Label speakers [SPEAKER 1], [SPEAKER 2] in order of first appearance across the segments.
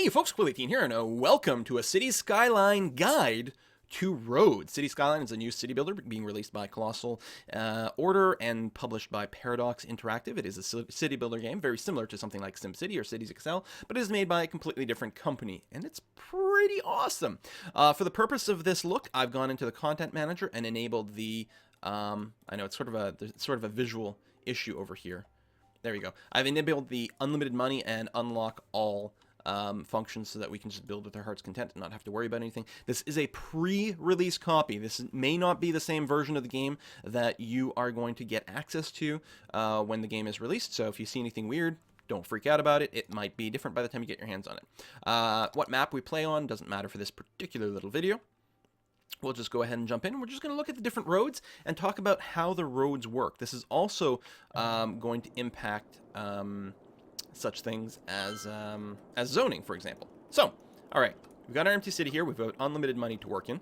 [SPEAKER 1] Hey folks, Squiggly here, and welcome to a City Skyline guide to roads. City Skyline is a new city builder being released by Colossal Order and published by Paradox Interactive. It is a city builder game, very similar to something like SimCity or Cities Excel, but it is made by a completely different company, and it's pretty awesome. For the purpose of this look, I've gone into the Content Manager and enabled the, I know it's sort of a visual issue over here. There we go. I've enabled the unlimited money and unlock all functions so that we can just build with our heart's content and not have to worry about anything. This is a pre-release copy. This may not be the same version of the game that you are going to get access to when the game is released. So if you see anything weird, don't freak out about it. It might be different by the time you get your hands on it. What map we play on doesn't matter for this particular little video. We'll just go ahead and jump in. We're just going to look at the different roads and talk about how the roads work. This is also going to impact such things as zoning, for example. So, all right, we've got our empty city here. We've got unlimited money to work in.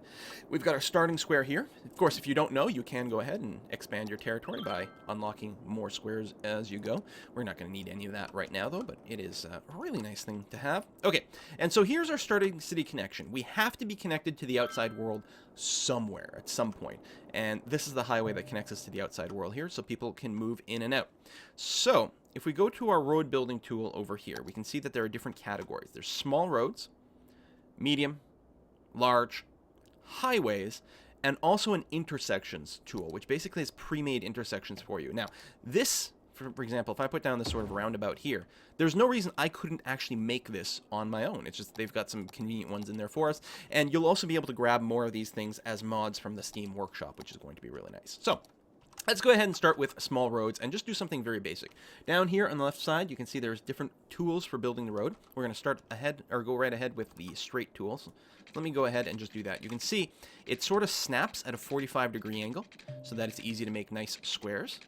[SPEAKER 1] We've got our starting square here. Of course, if you don't know, you can go ahead and expand your territory by unlocking more squares as you go. We're not going to need any of that right now, though, but it is a really nice thing to have. Okay, and so here's our starting city connection. We have to be connected to the outside world somewhere at some point, and this is the highway that connects us to the outside world here, so people can move in and out. So if we go to our road building tool over here, we can see that there are different categories. There's small roads, medium, large, highways, and also an intersections tool, which basically has pre-made intersections for you. Now, this, for example, if I put down this sort of roundabout here, there's no reason I couldn't actually make this on my own. It's just they've got some convenient ones in there for us, and you'll also be able to grab more of these things as mods from the Steam Workshop, which is going to be really nice. So let's go ahead and start with small roads and just do something very basic. Down here on the left side, you can see there's different tools for building the road. We're going to start ahead, or go right ahead with the straight tools. Let me go ahead and just do that. You can see it sort of snaps at a 45-degree angle so that it's easy to make nice squares.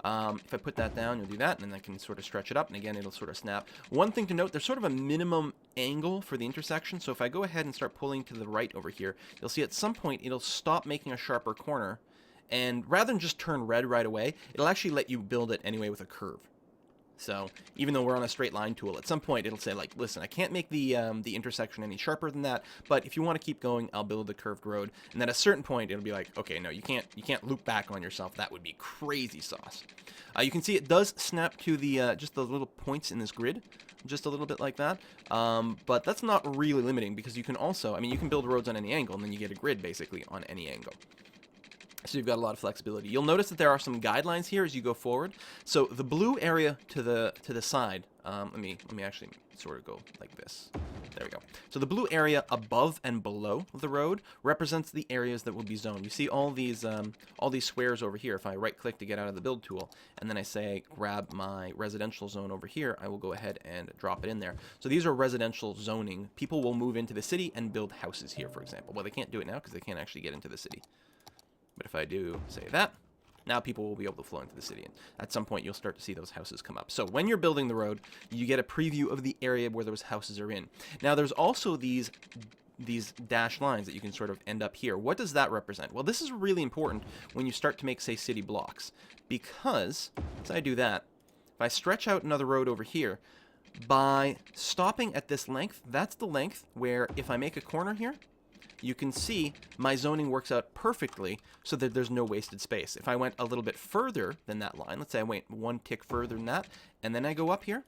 [SPEAKER 1] If I put that down, you'll do that, and then I can sort of stretch it up, and again, it'll sort of snap. One thing to note, there's sort of a minimum angle for the intersection, so if I go ahead and start pulling to the right over here, you'll see at some point it'll stop making a sharper corner, and rather than just turn red right away, it'll actually let you build it anyway with a curve. So even though we're on a straight line tool, at some point it'll say, like, listen, I can't make the intersection any sharper than that, but if you want to keep going, I'll build the curved road. And then at a certain point, it'll be like, okay, no, you can't loop back on yourself. That would be crazy sauce. You can see it does snap to the just the little points in this grid, just a little bit like that. But that's not really limiting because you can also, I mean, you can build roads on any angle, and then you get a grid basically on any angle. So you've got a lot of flexibility. You'll notice that there are some guidelines here as you go forward. So the blue area to the side, let me actually sort of go like this. There we go. So the blue area above and below the road represents the areas that will be zoned. You see all these squares over here. If I right-click to get out of the build tool, and then I say grab my residential zone over here, I will go ahead and drop it in there. So these are residential zoning. People will move into the city and build houses here, for example. Well, they can't do it now because they can't actually get into the city. But if I do say that, now people will be able to flow into the city. And at some point, you'll start to see those houses come up. So when you're building the road, you get a preview of the area where those houses are in. Now, there's also these dashed lines that you can sort of end up here. What does that represent? Well, this is really important when you start to make, say, city blocks. Because, as I do that, if I stretch out another road over here, by stopping at this length, that's the length where if I make a corner here, you can see my zoning works out perfectly so that there's no wasted space. If I went a little bit further than that line, let's say I went one tick further than that, and then I go up here,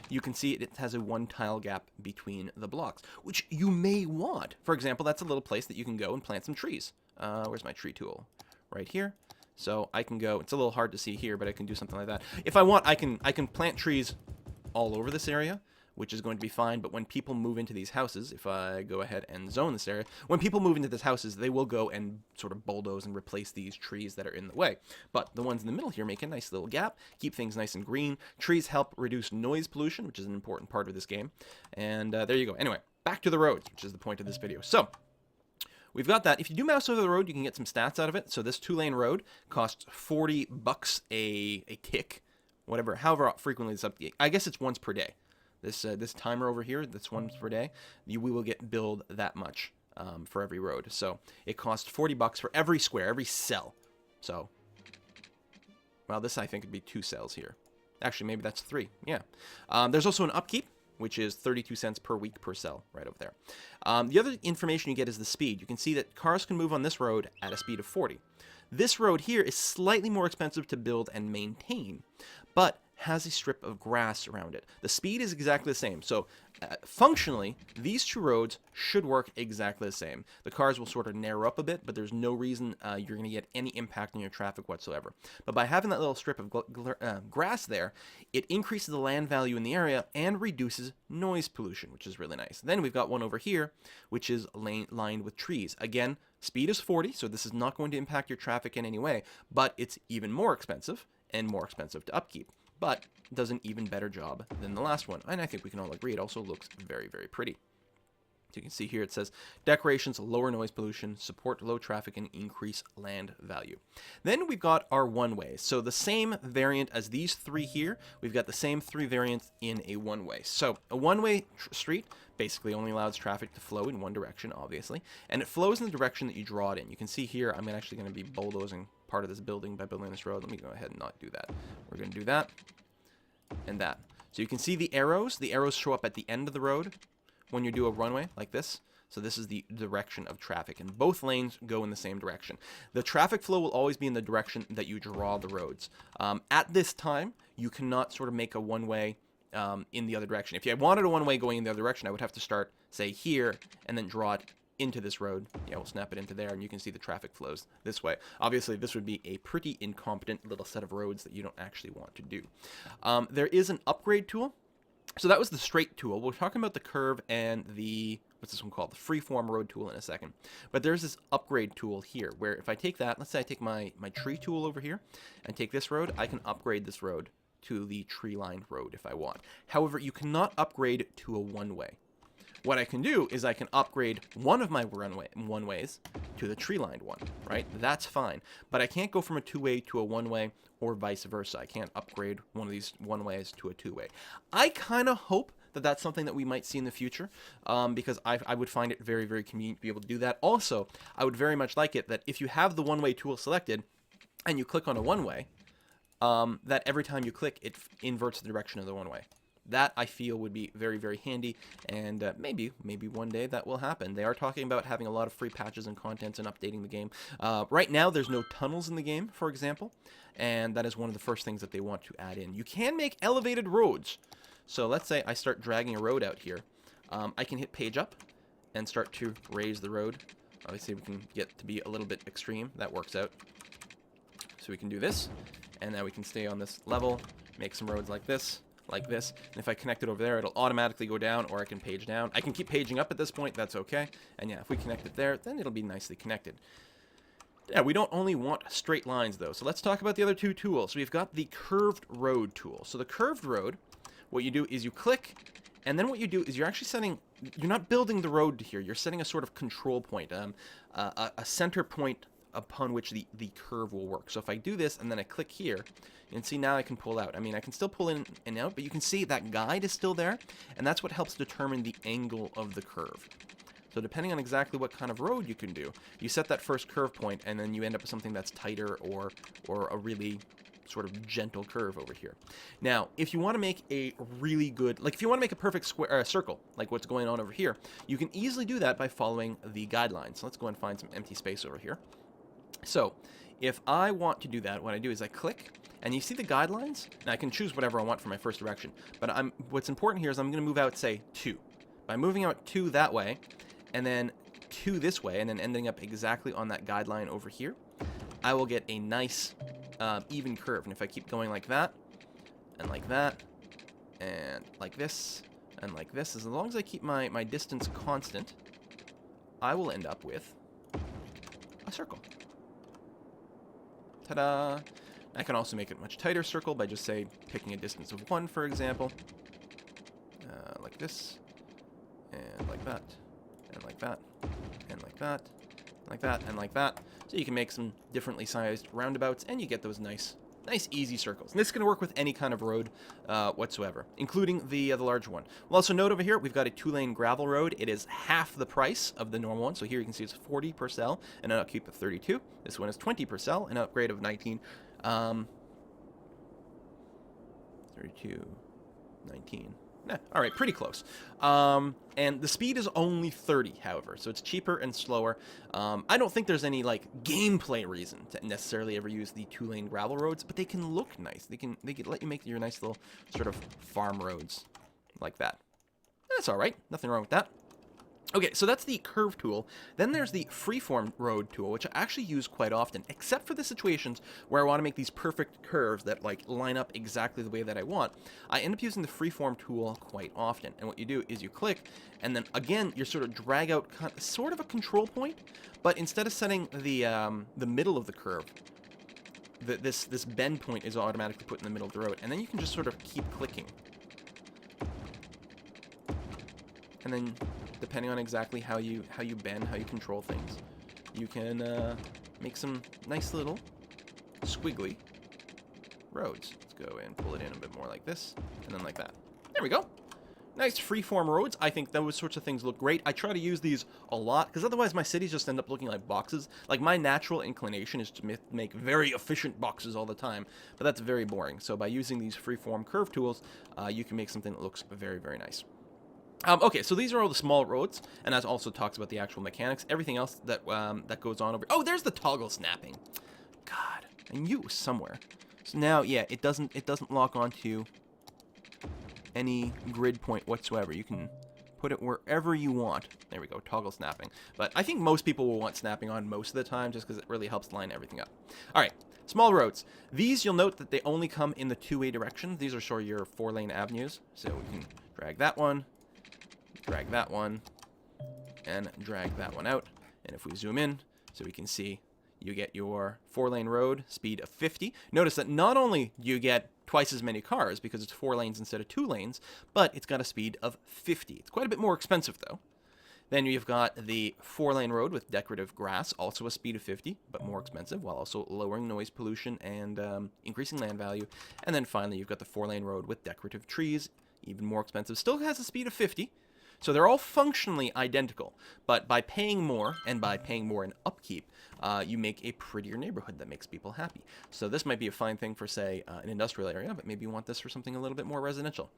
[SPEAKER 1] you can see it has a one tile gap between the blocks, which you may want. For example, that's a little place that you can go and plant some trees. Where's my tree tool? Right here. So I can go, it's a little hard to see here, but I can do something like that. If I want, I can plant trees all over this area, which is going to be fine, but when people move into these houses, if I go ahead and zone this area, when people move into these houses, they will go and sort of bulldoze and replace these trees that are in the way. But the ones in the middle here make a nice little gap, keep things nice and green. Trees help reduce noise pollution, which is an important part of this game. And there you go. Anyway, back to the roads, which is the point of this video. So we've got that. If you do mouse over the road, you can get some stats out of it. So this 2-lane road costs $40 a tick, whatever, however frequently it's up. I guess it's once per day. This timer over here, that's once per day, we will get billed that much for every road. So it costs $40 for every square, every cell. So, well, this I think would be 2 cells here. Actually, maybe that's 3. Yeah. There's also an upkeep, which is 32 cents per week per cell right over there. The other information you get is the speed. You can see that cars can move on this road at a speed of 40. This road here is slightly more expensive to build and maintain, but has a strip of grass around it. The speed is exactly the same. So functionally, these two roads should work exactly the same. The cars will sort of narrow up a bit, but there's no reason you're going to get any impact on your traffic whatsoever. But by having that little strip of grass there, it increases the land value in the area and reduces noise pollution, which is really nice. Then we've got one over here, which is lined with trees. Again, speed is 40, so this is not going to impact your traffic in any way, but it's even more expensive and more expensive to upkeep, but does an even better job than the last one. And I think we can all agree it also looks very, very pretty. So you can see here it says, decorations lower noise pollution, support low traffic, and increase land value. Then we've got our one-ways. So the same variant as these three here, we've got the same three variants in a one-way. So a one-way street basically only allows traffic to flow in one direction, obviously, and it flows in the direction that you draw it in. You can see here, I'm actually going to be bulldozing part of this building by building this road. Let me go ahead and not do that. We're going to do that and that. So you can see the arrows. The arrows show up at the end of the road when you do a runway like this. So this is the direction of traffic, and both lanes go in the same direction. The traffic flow will always be in the direction that you draw the roads. At this time, you cannot sort of make a one-way in the other direction. If I wanted a one-way going in the other direction, I would have to start, say, here, and then draw it into this road. Yeah, we'll snap it into there, and you can see the traffic flows this way. Obviously, this would be a pretty incompetent little set of roads that you don't actually want to do. There is an upgrade tool. So that was the straight tool. We're talking about the curve and the, what's this one called? The freeform road tool in a second. But there's this upgrade tool here, where if I take that, let's say I take my tree tool over here, and take this road, I can upgrade this road to the tree-lined road if I want. However, you cannot upgrade to a one-way. What I can do is I can upgrade one of my one-ways to the tree-lined one, right? That's fine. But I can't go from a two-way to a one-way or vice versa. I can't upgrade one of these one-ways to a two-way. I kind of hope that that's something that we might see in the future, because I would find it very, very convenient to be able to do that. Also, I would very much like it that if you have the one-way tool selected and you click on a one-way, that every time you click, it inverts the direction of the one-way. That, I feel, would be very, very handy, and maybe one day that will happen. They are talking about having a lot of free patches and contents and updating the game. Right now, there's no tunnels in the game, for example, and that is one of the first things that they want to add in. You can make elevated roads. So let's say I start dragging a road out here. I can hit page up and start to raise the road. Obviously, we can get to be a little bit extreme. That works out. So we can do this, and now we can stay on this level, make some roads like this, and if I connect it over there, it'll automatically go down, or I can page down. I can keep paging up at this point, that's okay. And yeah, if we connect it there, then it'll be nicely connected. Yeah, we don't only want straight lines, though. So let's talk about the other two tools. We've got the curved road tool. So the curved road, what you do is you click, and then what you do is you're actually setting, you're not building the road to here, you're setting a sort of control point, a center point upon which the curve will work. So if I do this and then I click here, you can see now I can pull out. I mean, I can still pull in and out, but you can see that guide is still there, and that's what helps determine the angle of the curve. So depending on exactly what kind of road you can do, you set that first curve point, and then you end up with something that's tighter or a really sort of gentle curve over here. Now, if you want to make a really good, like if you want to make a perfect square, circle, like what's going on over here, you can easily do that by following the guidelines. So let's go and find some empty space over here. So if I want to do that, what I do is I click, and you see the guidelines, and I can choose whatever I want for my first direction. But what's important here is I'm going to move out, say, 2. By moving out 2 that way, and then 2 this way, and then ending up exactly on that guideline over here, I will get a nice even curve. And if I keep going like that, and like that, and like this, and like this, as long as I keep my distance constant, I will end up with a circle. Ta-da! I can also make it a much tighter circle by just, say, picking a distance of 1, for example. Like this, and like that, and like that, and like that, like that, and like that. So you can make some differently sized roundabouts, and you get those nice easy circles. And this is going to work with any kind of road whatsoever, including the large one. We'll also note over here, we've got a 2-lane gravel road. It is half the price of the normal one. So here you can see it's 40 per cell, and an upkeep of 32. This one is 20 per cell, an upgrade of 19. 32, 19. All right, pretty close. And the speed is only 30, however, so it's cheaper and slower. I don't think there's any like gameplay reason to necessarily ever use the 2-lane gravel roads, but they can look nice. They can let you make your nice little sort of farm roads like that. That's all right. Nothing wrong with that. Okay, so that's the curve tool. Then there's the freeform road tool, which I actually use quite often, except for the situations where I want to make these perfect curves that like line up exactly the way that I want. I end up using the freeform tool quite often. And what you do is you click, and then again, you sort of drag out sort of a control point, but instead of setting the middle of the curve, this bend point is automatically put in the middle of the road, and then you can just sort of keep clicking. And then, depending on exactly how you bend, how you control things, you can make some nice little squiggly roads. Let's go and pull it in a bit more like this, and then like that. There we go. Nice freeform roads. I think those sorts of things look great. I try to use these a lot, because otherwise my cities just end up looking like boxes. Like, my natural inclination is to make very efficient boxes all the time, but that's very boring. So by using these freeform curve tools, you can make something that looks very, very nice. Okay, so these are all the small roads, and that also talks about the actual mechanics. Everything else that that goes on over... Oh, there's the toggle snapping. God, I knew it was somewhere. So now, yeah, it doesn't lock onto any grid point whatsoever. You can put it wherever you want. There we go, toggle snapping. But I think most people will want snapping on most of the time, just because it really helps line everything up. All right, small roads. These, you'll note that they only come in the 2-way direction. These are sort of your 4-lane avenues. So we can drag that one, drag that one, and drag that one out. And if we zoom in, so we can see, you get your 4-lane road, speed of 50. Notice that not only do you get twice as many cars, because it's 4 lanes instead of 2 lanes, but it's got a speed of 50. It's quite a bit more expensive, though. Then you've got the 4-lane road with decorative grass, also a speed of 50, but more expensive, while also lowering noise pollution and increasing land value. And then finally, you've got the 4-lane road with decorative trees, even more expensive, still has a speed of 50. So they're all functionally identical, but by paying more, and by paying more in upkeep, you make a prettier neighborhood that makes people happy. So this might be a fine thing for, say, an industrial area, but maybe you want this for something a little bit more residential.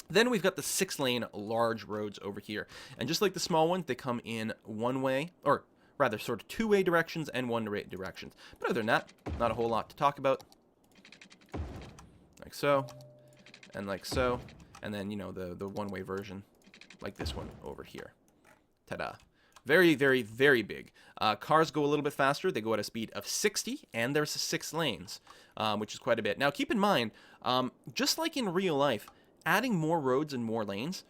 [SPEAKER 1] Then we've got the 6-lane large roads over here. And just like the small ones, they come in 1-way, or rather sort of 2-way directions and 1-way directions. But other than that, not a whole lot to talk about. Like so, and like so, and then, you know, the 1-way version. Like this one over here. Ta-da. Very, very, very big. Cars go a little bit faster. They go at a speed of 60, and there's 6 lanes, which is quite a bit. Now, keep in mind, just like in real life, adding more roads and more lanes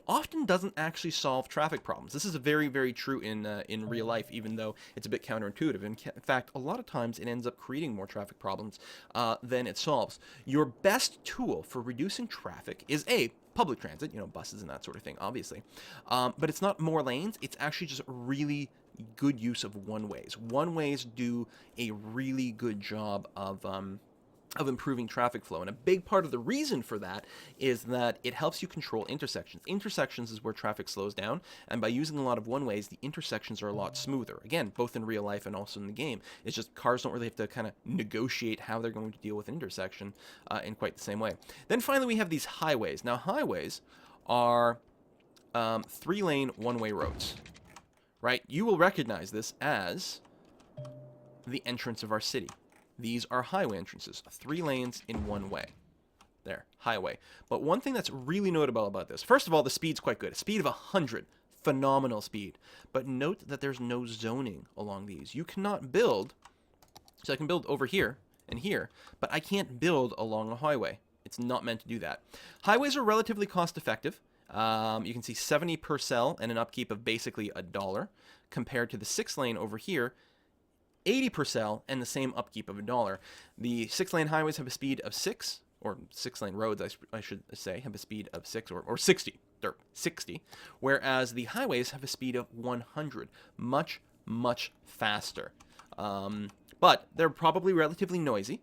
[SPEAKER 1] often doesn't actually solve traffic problems. This is very, very true in real life, even though it's a bit counterintuitive. In fact, a lot of times it ends up creating more traffic problems than it solves. Your best tool for reducing traffic is public transit, you know, buses and that sort of thing, obviously. But it's not more lanes. It's actually just really good use of 1-ways. 1-ways do a really good job of improving traffic flow. And a big part of the reason for that is that it helps you control intersections. Intersections is where traffic slows down, and by using a lot of 1-ways, the intersections are a lot smoother. Again, both in real life and also in the game. It's just cars don't really have to kind of negotiate how they're going to deal with an intersection in quite the same way. Then finally, we have these highways. Now, highways are 3-lane 1-way roads, right? You will recognize this as the entrance of our city. These are highway entrances, 3 lanes in 1 way. There, highway. But one thing that's really notable about this, first of all, the speed's quite good. A speed of 100, phenomenal speed. But note that there's no zoning along these. You cannot build, so I can build over here and here, but I can't build along a highway. It's not meant to do that. Highways are relatively cost effective. You can see 70 per cell and an upkeep of basically $1, compared to the 6-lane over here, 80 per cell and the same upkeep of $1. The 6-lane highways have a speed of 6, or 6-lane roads, I should say, have a speed of 6 or 60, or 60, whereas the highways have a speed of 100, much, much faster. But they're probably relatively noisy,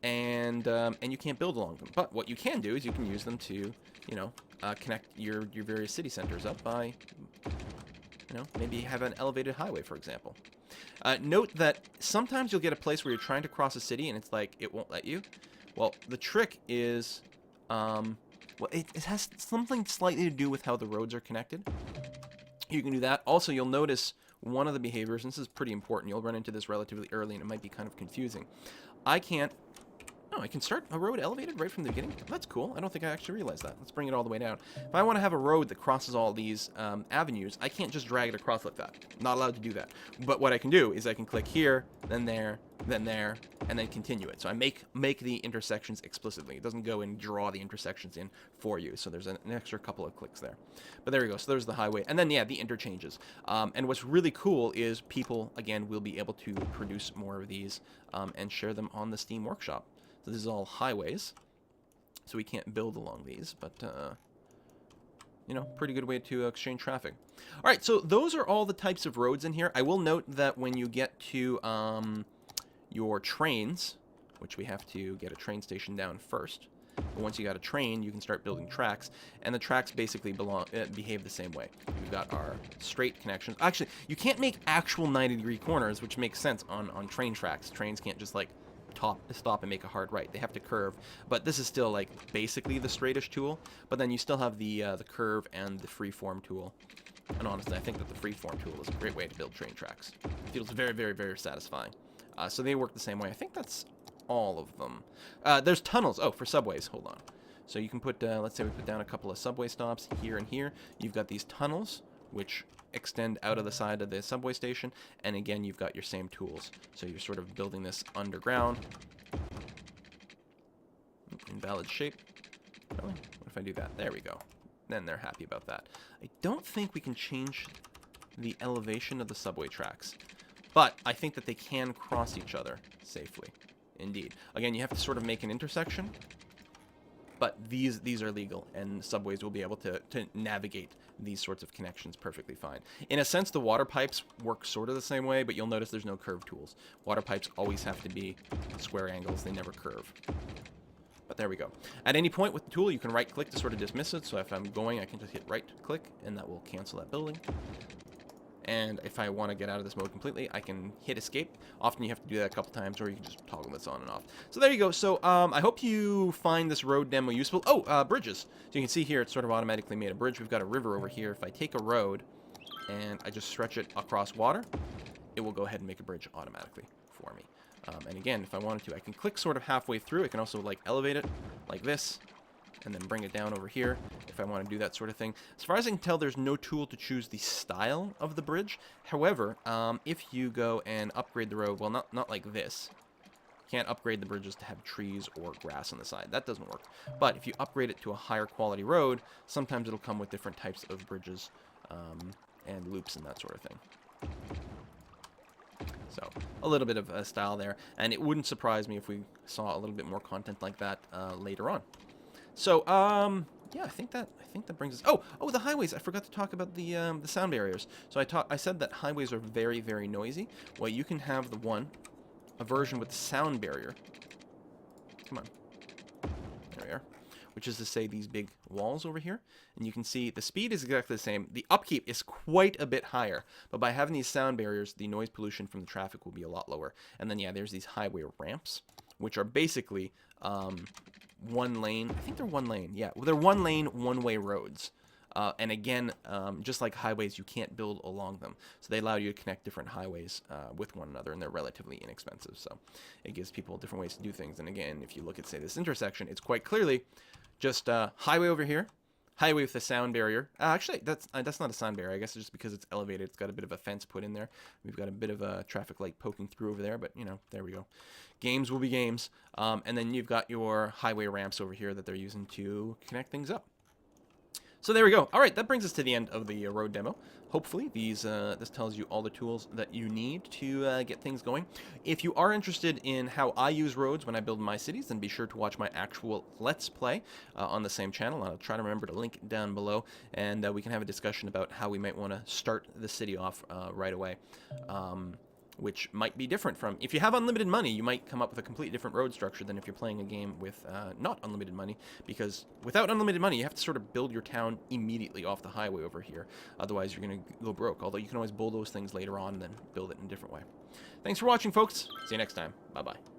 [SPEAKER 1] and you can't build along them. But what you can do is you can use them to, you know, connect your various city centers up by, you know, maybe have an elevated highway, for example. Note that sometimes you'll get a place where you're trying to cross a city and it's like, it won't let you. Well, the trick is Well, it has something slightly to do with how the roads are connected. You can do that. Also, you'll notice one of the behaviors, and this is pretty important. You'll run into this relatively early, and it might be kind of confusing. I can't... Oh, I can start a road elevated right from the beginning? That's cool. I don't think I actually realized that. Let's bring it all the way down. If I want to have a road that crosses all these avenues, I can't just drag it across like that. Not allowed to do that. But what I can do is I can click here, then there, and then continue it. So I make the intersections explicitly. It doesn't go and draw the intersections in for you. So there's an extra couple of clicks there. But there we go. So there's the highway. And then, yeah, the interchanges. And what's really cool is people, again, will be able to produce more of these and share them on the Steam Workshop. So this is all highways, so we can't build along these, but, you know, pretty good way to exchange traffic. All right, so those are all the types of roads in here. I will note that when you get to your trains, which we have to get a train station down first, but once you got a train, you can start building tracks, and the tracks basically behave the same way. We've got our straight connections. Actually, you can't make actual 90-degree corners, which makes sense on train tracks. Trains can't just, like, stop and make a hard right. They have to curve, but this is still like basically the straightish tool, but then you still have the curve and the freeform tool. And honestly, I think that the freeform tool is a great way to build train tracks. It feels very, very, very satisfying. So they work the same way. I think that's all of them. There's tunnels. Oh, for subways. Hold on. So you can put, let's say we put down a couple of subway stops here and here. You've got these tunnels, which extend out of the side of the subway station, and again you've got your same tools, so you're sort of building this underground. Invalid shape. Really? What if I do that? There we go. Then they're happy about that. I don't think we can change the elevation of the subway tracks, but I think that they can cross each other safely. Indeed. Again, you have to sort of make an intersection, but these are legal, and subways will be able to navigate these sorts of connections perfectly fine. In a sense, the water pipes work sort of the same way, but you'll notice there's no curved tools. Water pipes always have to be square angles. They never curve. But there we go. At any point with the tool, you can right-click to sort of dismiss it. So if I'm going, I can just hit right-click, and that will cancel that building. And if I want to get out of this mode completely, I can hit escape. Often you have to do that a couple times, or you can just toggle this on and off. So there you go. So I hope you find this road demo useful. Oh, bridges. So you can see here it's sort of automatically made a bridge. We've got a river over here. If I take a road and I just stretch it across water, it will go ahead and make a bridge automatically for me. And again, if I wanted to, I can click sort of halfway through. I can also like elevate it like this, and then bring it down over here if I want to do that sort of thing. As far as I can tell, there's no tool to choose the style of the bridge. However, if you go and upgrade the road, well, not like this. Can't upgrade the bridges to have trees or grass on the side. That doesn't work. But if you upgrade it to a higher quality road, sometimes it'll come with different types of bridges and loops and that sort of thing. So, a little bit of a style there. And it wouldn't surprise me if we saw a little bit more content like that later on. So, yeah, I think that brings us. Oh, the highways. I forgot to talk about the sound barriers. So I said that highways are very, very noisy. Well, you can have a version with the sound barrier. Come on, there we are. Which is to say these big walls over here, and you can see the speed is exactly the same. The upkeep is quite a bit higher, but by having these sound barriers, the noise pollution from the traffic will be a lot lower. And then yeah, there's these highway ramps, which are basically one lane. I think they're one lane. Yeah, well, they're one lane, one-way roads. And again, just like highways, you can't build along them. So they allow you to connect different highways with one another, and they're relatively inexpensive. So it gives people different ways to do things. And again, if you look at, say, this intersection, it's quite clearly just highway over here, highway with a sound barrier. Actually, that's not a sound barrier. I guess it's just because it's elevated. It's got a bit of a fence put in there. We've got a bit of a traffic light poking through over there, but, you know, there we go. Games will be games. And then you've got your highway ramps over here that they're using to connect things up. So there we go. All right, that brings us to the end of the road demo. Hopefully, this tells you all the tools that you need to get things going. If you are interested in how I use roads when I build my cities, then be sure to watch my actual Let's Play on the same channel. I'll try to remember to link it down below, and we can have a discussion about how we might want to start the city off right away. Which might be different from... If you have unlimited money, you might come up with a completely different road structure than if you're playing a game with not unlimited money, because without unlimited money, you have to sort of build your town immediately off the highway over here. Otherwise, you're going to go broke, although you can always bulldoze things later on and then build it in a different way. Thanks for watching, folks. See you next time. Bye-bye.